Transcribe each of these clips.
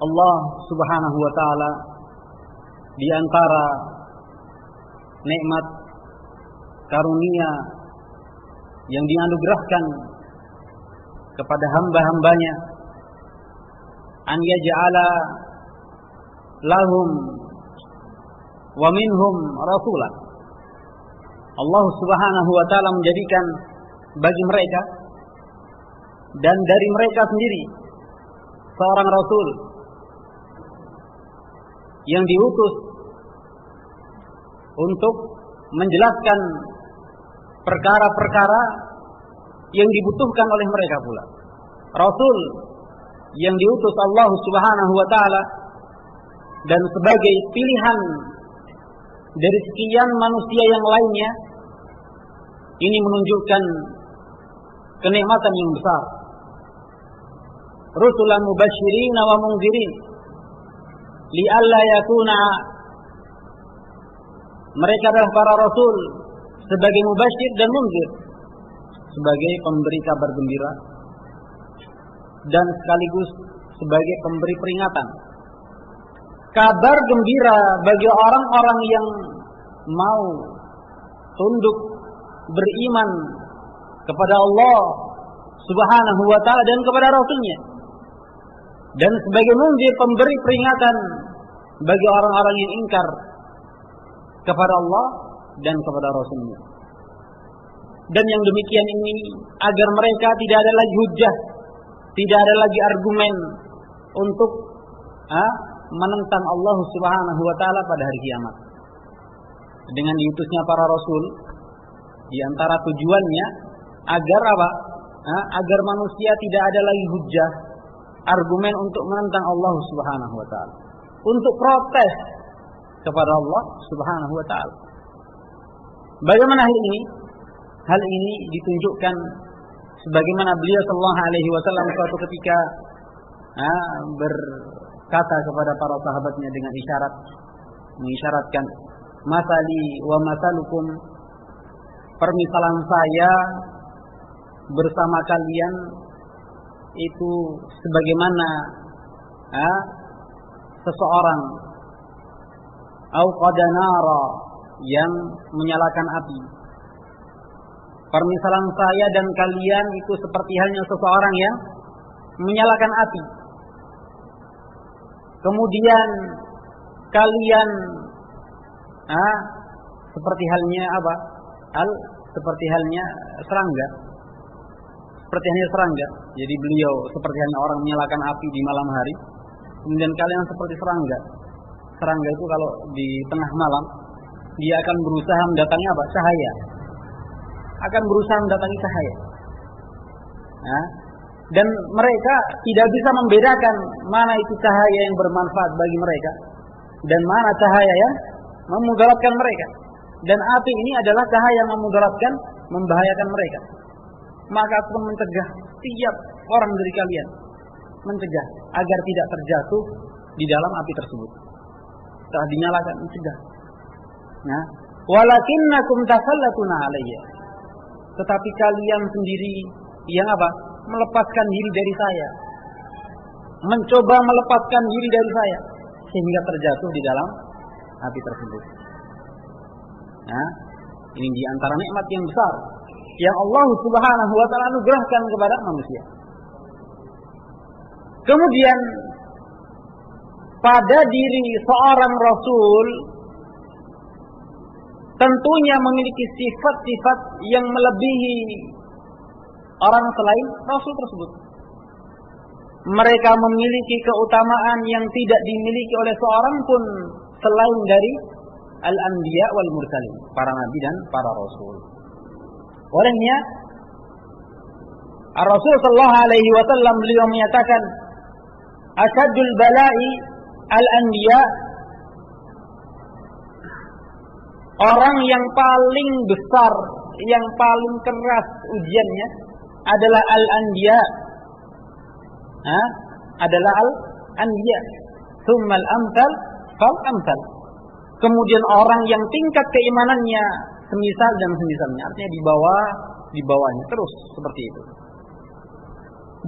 Allah Subhanahu wa taala di antara nikmat karunia yang dianugerahkan kepada hamba-hambanya, an yaj'ala lahum wa minhum rasulan. Allah Subhanahu wa taala menjadikan bagi mereka dan dari mereka sendiri seorang rasul yang diutus untuk menjelaskan perkara-perkara yang dibutuhkan oleh mereka pula. Rasul yang diutus Allah Subhanahu wa taala dan sebagai pilihan dari sekian manusia yang lainnya, ini menunjukkan kenikmatan yang besar. Rusulan mubasysyirin wa mundzirin li'alla yakuna, mereka adalah para rasul sebagai mubasyir dan munzir, sebagai pemberi kabar gembira dan sekaligus sebagai pemberi peringatan. Kabar gembira bagi orang-orang yang mau tunduk beriman kepada Allah Subhanahu wa taala dan kepada Rasulnya, dan sebagai munzir, pemberi peringatan bagi orang-orang yang ingkar kepada Allah dan kepada Rasulnya. Dan yang demikian ini agar mereka tidak ada lagi hujjah, tidak ada lagi argumen untuk menentang Allah Subhanahu wa taala pada hari kiamat. Dengan diutusnya para rasul, di antara tujuannya agar apa? Agar manusia tidak ada lagi hujjah, argumen untuk menentang Allah Subhanahu wa taala, untuk protes kepada Allah Subhanahu wa taala. Bagaimana hal ini? Hal ini ditunjukkan sebagaimana beliau sallallahu alaihi wasallam suatu ketika berkata kepada para sahabatnya dengan isyarat, mengisyaratkan, masali wa masalukum, permisalan saya bersama kalian itu sebagaimana seseorang au qadanara, yang menyalakan api. Permisalan saya dan kalian itu seperti halnya seseorang yang menyalakan api. Kemudian kalian seperti halnya apa? Seperti halnya serangga. Seperti halnya serangga. Jadi beliau seperti halnya orang menyalakan api di malam hari. Kemudian kalian seperti serangga. Serangga itu kalau di tengah malam dia akan berusaha mendatangi apa? Cahaya. Akan berusaha mendatangi cahaya. Dan mereka tidak bisa membedakan mana itu cahaya yang bermanfaat bagi mereka dan mana cahaya yang memudaratkan mereka. Dan api ini adalah cahaya yang memudaratkan, membahayakan mereka. Maka aku mencegah tiap orang dari kalian, mencegah agar tidak terjatuh di dalam api tersebut. Setelah dinyalakan, mencegah. Walakinnakum tasallatuna alayya, tetapi kalian sendiri yang apa? Melepaskan diri dari saya, mencoba melepaskan diri dari saya sehingga terjatuh di dalam api tersebut. Ini di antara nikmat yang besar yang Allah Subhanahu wa taala anugerahkan kepada manusia. Kemudian pada diri seorang rasul tentunya memiliki sifat-sifat yang melebihi orang selain rasul tersebut. Mereka memiliki keutamaan yang tidak dimiliki oleh seorang pun selain dari al-anbiya wal mursalin, para nabi dan para rasul. Olehnya Rasul sallallahu alaihi wasallam beliau menyatakan, asyadul bala'i al-anbiya, orang yang paling besar, yang paling keras ujiannya adalah al-anbiya. Adalah al-anbiya. Tsummal amsal fal amsal. Kemudian orang yang tingkat keimanannya semisal dan semisalnya, artinya di bawahnya terus seperti itu.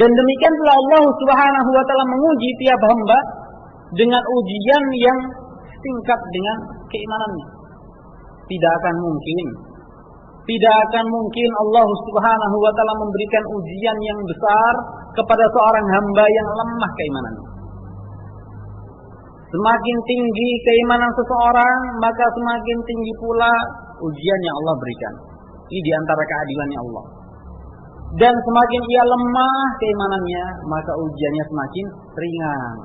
Dan demikian pula Allah Subhanahu wa taala menguji tiap hamba dengan ujian yang setingkat dengan keimanannya. Tidak akan mungkin Allah Subhanahu wa taala memberikan ujian yang besar kepada seorang hamba yang lemah keimanannya. Semakin tinggi keimanan seseorang, maka semakin tinggi pula ujian yang Allah berikan. Ini di antara keadilannya Allah. Dan semakin ia lemah keimanannya, maka ujiannya semakin ringan.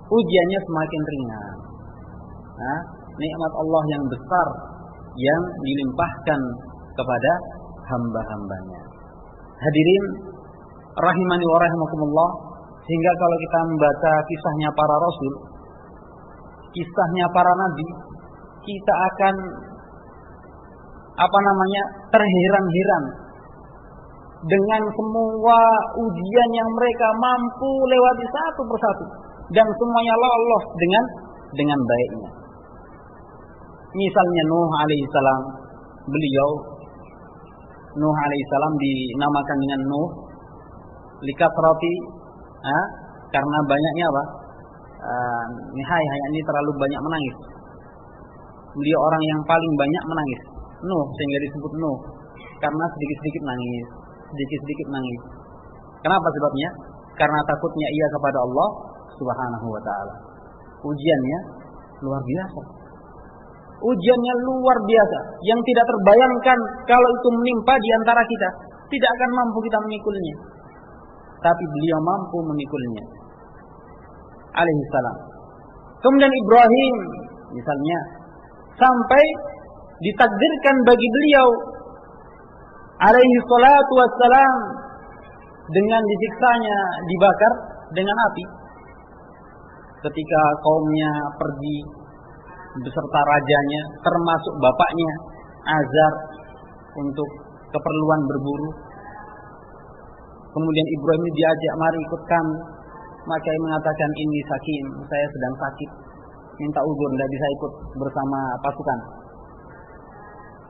Ujiannya semakin ringan. Nah, nikmat Allah yang besar yang dilimpahkan kepada hamba-hambanya. Hadirin rahimani wa rahimakumullah, sehingga kalau kita membaca kisahnya para rasul, kisahnya para nabi, kita akan terheran-heran dengan semua ujian yang mereka mampu lewati satu persatu, dan semuanya lolos dengan baiknya. Misalnya Nuh alaihissalam, beliau Nuh alaihissalam dinamakan dengan Nuh likasrati, karena banyaknya apa? Ini terlalu banyak menangis. Beliau orang yang paling banyak menangis, Nuh, sehingga disebut Nuh, karena sedikit-sedikit nangis. Kenapa sebabnya? Karena takutnya ia kepada Allah Subhanahu wa taala. Ujiannya luar biasa. Ujiannya luar biasa yang tidak terbayangkan kalau itu menimpa di antara kita. Tidak akan mampu kita memikulnya. Tapi beliau mampu memikulnya. Alaihissalam. Kemudian Ibrahim misalnya, sampai ditakdirkan bagi beliau alaihi salatu wassalam dengan disiksanya, dibakar dengan api ketika kaumnya pergi beserta rajanya, termasuk bapaknya Azar, untuk keperluan berburu. Kemudian Ibrahim diajak, mari ikut kami. Maka ia mengatakan, ini sakim, saya sedang sakit, minta uzur, tidak bisa ikut bersama pasukan.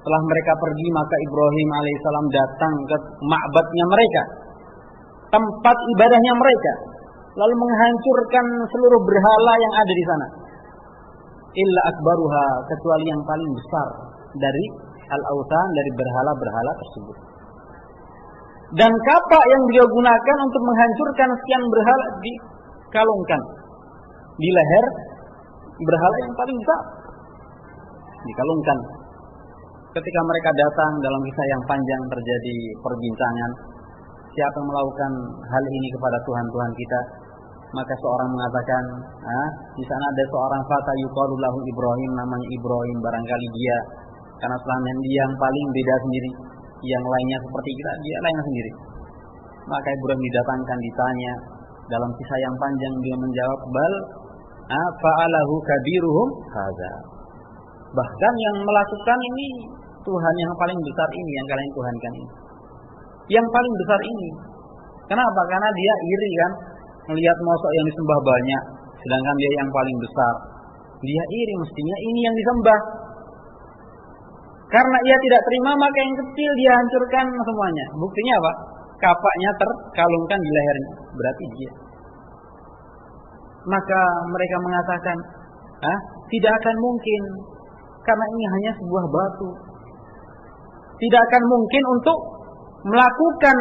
Setelah mereka pergi, maka Ibrahim alaihissalam datang ke ma'badnya mereka, tempat ibadahnya mereka, lalu menghancurkan seluruh berhala yang ada di sana. Illa akbaruha, kecuali yang paling besar dari al-awthan, dari berhala-berhala tersebut. Dan kapak yang beliau gunakan untuk menghancurkan sekian berhala dikalungkan di leher berhala yang paling besar, dikalungkan. Ketika mereka datang, dalam kisah yang panjang terjadi perbincangan, siapa yang melakukan hal ini kepada Tuhan-Tuhan kita? Maka seorang mengatakan, di sana ada seorang fata yuqalu lahu Ibrahim, namanya Ibrahim, barangkali dia, karena selain dia yang paling beda sendiri, yang lainnya seperti kita, dia lain sendiri. Maka Ibrahim didatangkan, ditanya, dalam kisah yang panjang dia menjawab, bal fa'alahu kabiruhum hadza. Bahkan yang melakukan ini Tuhan yang paling besar ini, yang kalian tuhankan ini, yang paling besar ini. Kenapa? Karena dia iri kan, melihat mosok yang disembah banyak, sedangkan dia yang paling besar. Dia iri, mestinya ini yang disembah. Karena ia tidak terima, maka yang kecil dia hancurkan semuanya. Buktinya apa? Kapaknya terkalungkan di lehernya, berarti dia. Maka mereka mengatakan, tidak akan mungkin, karena ini hanya sebuah batu. Tidak akan mungkin untuk melakukan,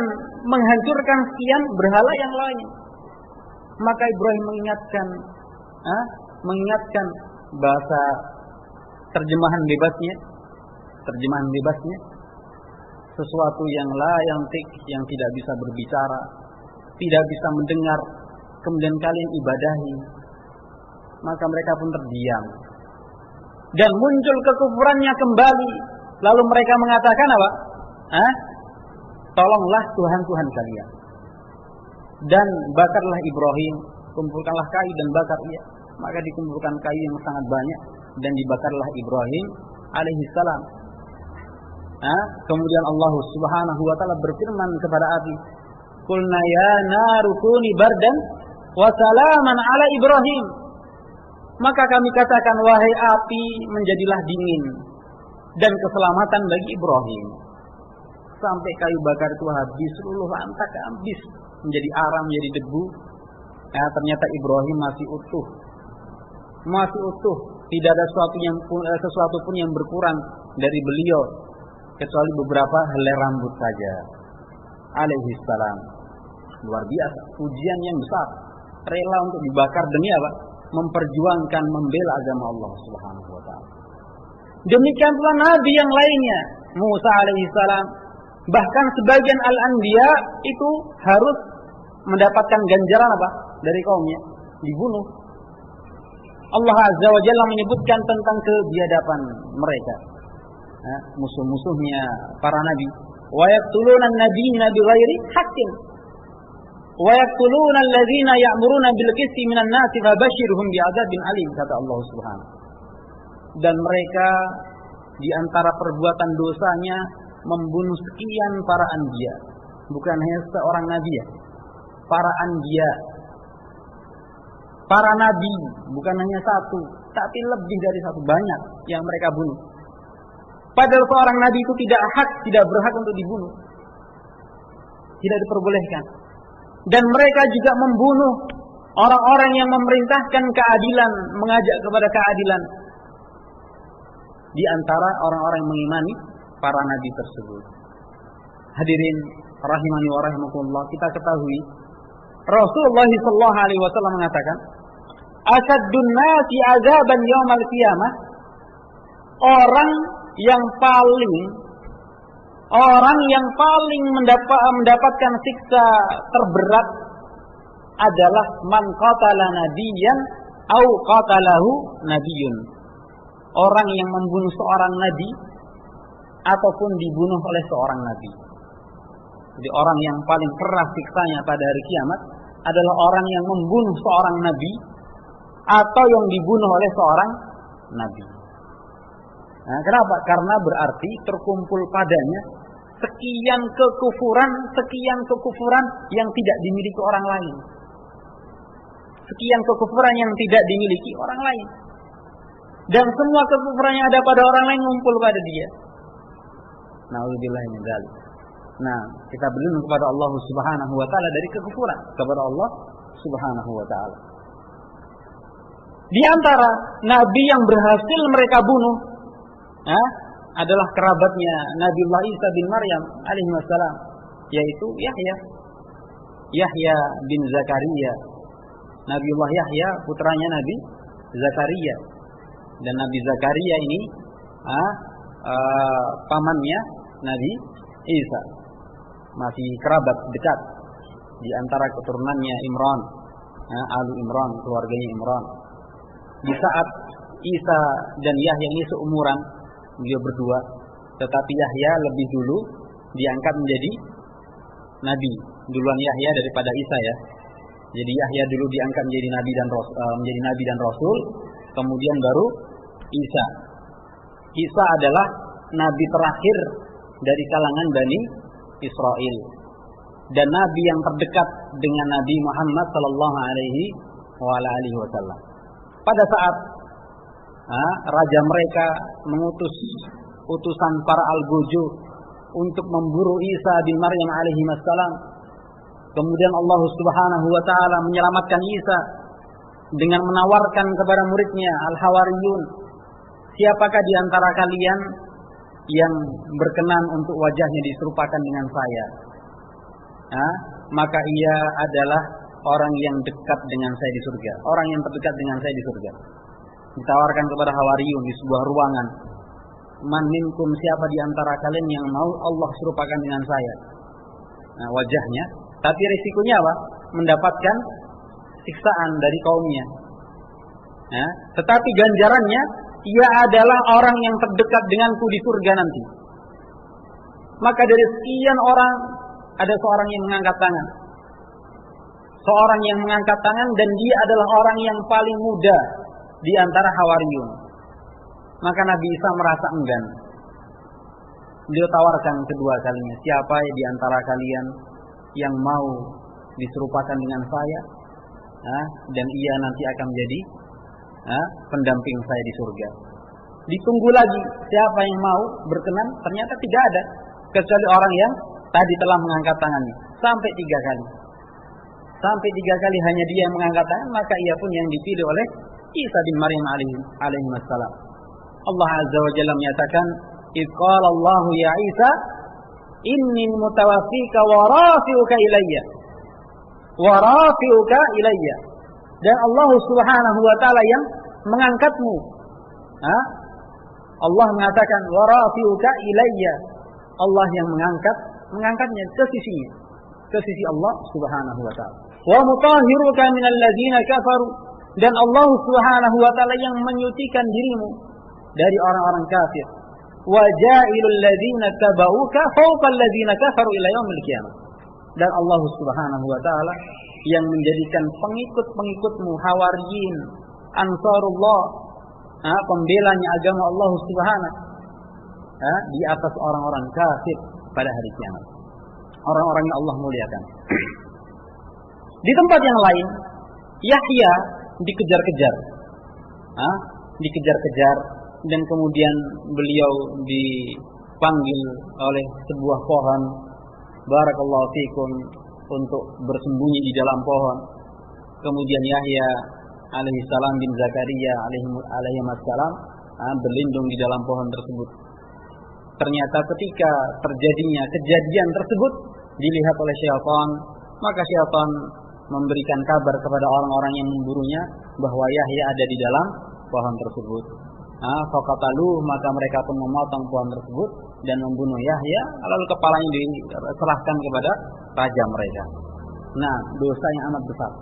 menghancurkan sekian berhala yang lain. Maka Ibrahim mengingatkan bahasa terjemahan bebasnya, sesuatu yang la yantik, yang tidak bisa berbicara, tidak bisa mendengar, kemudian kalian ibadahi. Maka mereka pun terdiam, dan muncul kekufurannya kembali. Lalu mereka mengatakan apa? Tolonglah Tuhan-Tuhan kalian, dan bakarlah Ibrahim, kumpulkanlah kayu dan bakar ia. Maka dikumpulkan kayu yang sangat banyak dan dibakarlah Ibrahim alaihissalam. Kemudian Allah Subhanahu wa taala berfirman kepada api, "Qulna ya naru kuni bardan wa salaman ala Ibrahim." Maka kami katakan, wahai api, menjadilah dingin dan keselamatan bagi Ibrahim. Sampai kayu bakar itu habis, seluruh lantak habis, menjadi arang, menjadi debu. ternyata Ibrahim masih utuh. Masih utuh, tidak ada sesuatu pun yang berkurang dari beliau kecuali beberapa helai rambut saja. Alaihi salam. Luar biasa, ujian yang besar. Rela untuk dibakar demi apa? Memperjuangkan, membela agama Allah Subhanahu wa taala. Demikian pula nabi yang lainnya, Musa alaihi salam. Bahkan sebagian al-anbiya itu harus mendapatkan ganjaran apa? Dari kaumnya, dibunuh. Allah Azza wa Jalla menyebutkan tentang kebiadaban mereka, musuh-musuhnya para nabi. Wa yaqtuluna an-nabiyina bighairi haqqin wa yaqtuluna alladhina ya'muruna bil qisti minan nasi fabashshirhum bi'adzabin alim, kata Allah Subhanahu. Dan mereka di antara perbuatan dosanya membunuh sekian para anbiya, bukan hanya seorang nabi ya, para anbiya, para nabi, bukan hanya satu, tapi lebih dari satu, banyak yang mereka bunuh. Padahal seorang nabi itu tidak berhak untuk dibunuh, tidak diperbolehkan. Dan mereka juga membunuh orang-orang yang memerintahkan keadilan, mengajak kepada keadilan di antara orang-orang yang mengimani para nabi tersebut. Hadirin rahimani wa rahimakumullah, kita ketahui Rasulullah sallallahu alaihi wasallam mengatakan, "Asyaddun nasi azaban yaumal qiyamah," orang yang paling mendapatkan siksa terberat adalah man qatala nabiyyan au qatalahu nabiyyun. Orang yang membunuh seorang nabi ataupun dibunuh oleh seorang nabi. Jadi orang yang paling keras siksanya pada hari kiamat adalah orang yang membunuh seorang nabi atau yang dibunuh oleh seorang nabi. Nah, kenapa? Karena berarti terkumpul padanya sekian kekufuran yang tidak dimiliki orang lain. Sekian kekufuran yang tidak dimiliki orang lain. Dan semua kekufuran yang ada pada orang lain ngumpul pada dia. Na'udzubillah min dzalik. Nah, kita berlindung kepada Allah Subhanahu wa taala dari kekufuran kepada Allah Subhanahu wa taala. Di antara nabi yang berhasil mereka bunuh adalah kerabatnya Nabiullah Isa bin Maryam alaihi wassalam, yaitu Yahya bin Zakaria. Nabiullah Yahya putranya Nabi Zakaria. Dan Nabi Zakaria ini pamannya Nabi Isa, masih kerabat dekat di antara keturunannya Imran, Alu Imran, keluarganya Imran. Di saat Isa dan Yahya ini seumuran, beliau berdua, tetapi Yahya lebih dulu diangkat menjadi nabi, duluan Yahya daripada Isa ya. Jadi Yahya dulu diangkat menjadi nabi dan rasul, kemudian baru Isa. Isa adalah nabi terakhir dari kalangan Bani Israel dan nabi yang terdekat dengan Nabi Muhammad sallallahu alaihi wasallam. Pada saat raja mereka mengutus utusan para al-Gojo untuk memburu Isa bin Maryam alaihi wassalam, kemudian Allah Subhanahu wa taala menyelamatkan Isa dengan menawarkan kepada muridnya al-Hawariyun, siapakah di antara kalian yang berkenan untuk wajahnya diserupakan dengan saya? Maka ia adalah orang yang dekat dengan saya di surga, orang yang terdekat dengan saya di surga. Ditawarkan kepada Hawariyun di sebuah ruangan, man minkum, siapa di antara kalian yang mau Allah serupakan dengan saya wajahnya, tapi risikonya apa? Mendapatkan siksaan dari kaumnya. Tetapi ganjarannya, ia adalah orang yang terdekat denganku di surga nanti. Maka dari sekian orang ada seorang yang mengangkat tangan. Seorang yang mengangkat tangan, dan dia adalah orang yang paling muda di antara Hawariyun. Maka Nabi Isa merasa enggan. Beliau tawarkan kedua kalinya, siapa di antara kalian yang mau diserupakan dengan saya, dan ia nanti akan menjadi pendamping saya di surga. Ditunggu lagi, siapa yang mau berkenan? Ternyata tidak ada, kecuali orang yang tadi telah mengangkat tangannya, sampai 3 kali. sampai 3 kali hanya dia yang mengangkat tangan, maka ia pun yang dipilih oleh Isa bin Maryam alaihi wassalam. Allah Azza wa Jalla menyatakan, "Idz qala Allah ya Isa, inni mutawaffika wa rafi'uka ilayya." Wa rafi'uka ilayya. Dan Allah Subhanahu wa taala yang mengangkatmu. Allah mengatakan wa rafi'uka ilayya. Allah yang mengangkatnya ke sisi Allah Subhanahu wa taala. Wa mutahhiruka minal ladzina kafaru. Dan Allah Subhanahu wa taala yang menyucikan dirimu dari orang-orang kafir. Wa ja'ilul ladzina tabauka fawqal ladzina kafaru ila yaumil qiyamah. Dan Allah Subhanahu wa taala yang menjadikan pengikut-pengikutmu hawariyin, ansarullah, pembelanya agama Allah Subhanahu di atas orang-orang kafir pada hari kiamat. Orang-orang yang Allah muliakan. Di tempat yang lain, Yahya dikejar-kejar. Dikejar-kejar dan kemudian beliau dipanggil oleh sebuah pohon. Barakallahu fikum, untuk bersembunyi di dalam pohon. Kemudian Yahya alaihissalam bin Zakaria alaihissalam berlindung di dalam pohon tersebut. Ternyata ketika terjadinya kejadian tersebut dilihat oleh syaitan, maka syaitan memberikan kabar kepada orang-orang yang memburunya bahwa Yahya ada di dalam pohon tersebut. Faqatalu, maka mereka pun memotong pohon tersebut dan membunuh Yahya, lalu kepalanya diserahkan kepada raja mereka. Nah, dosa yang amat besar.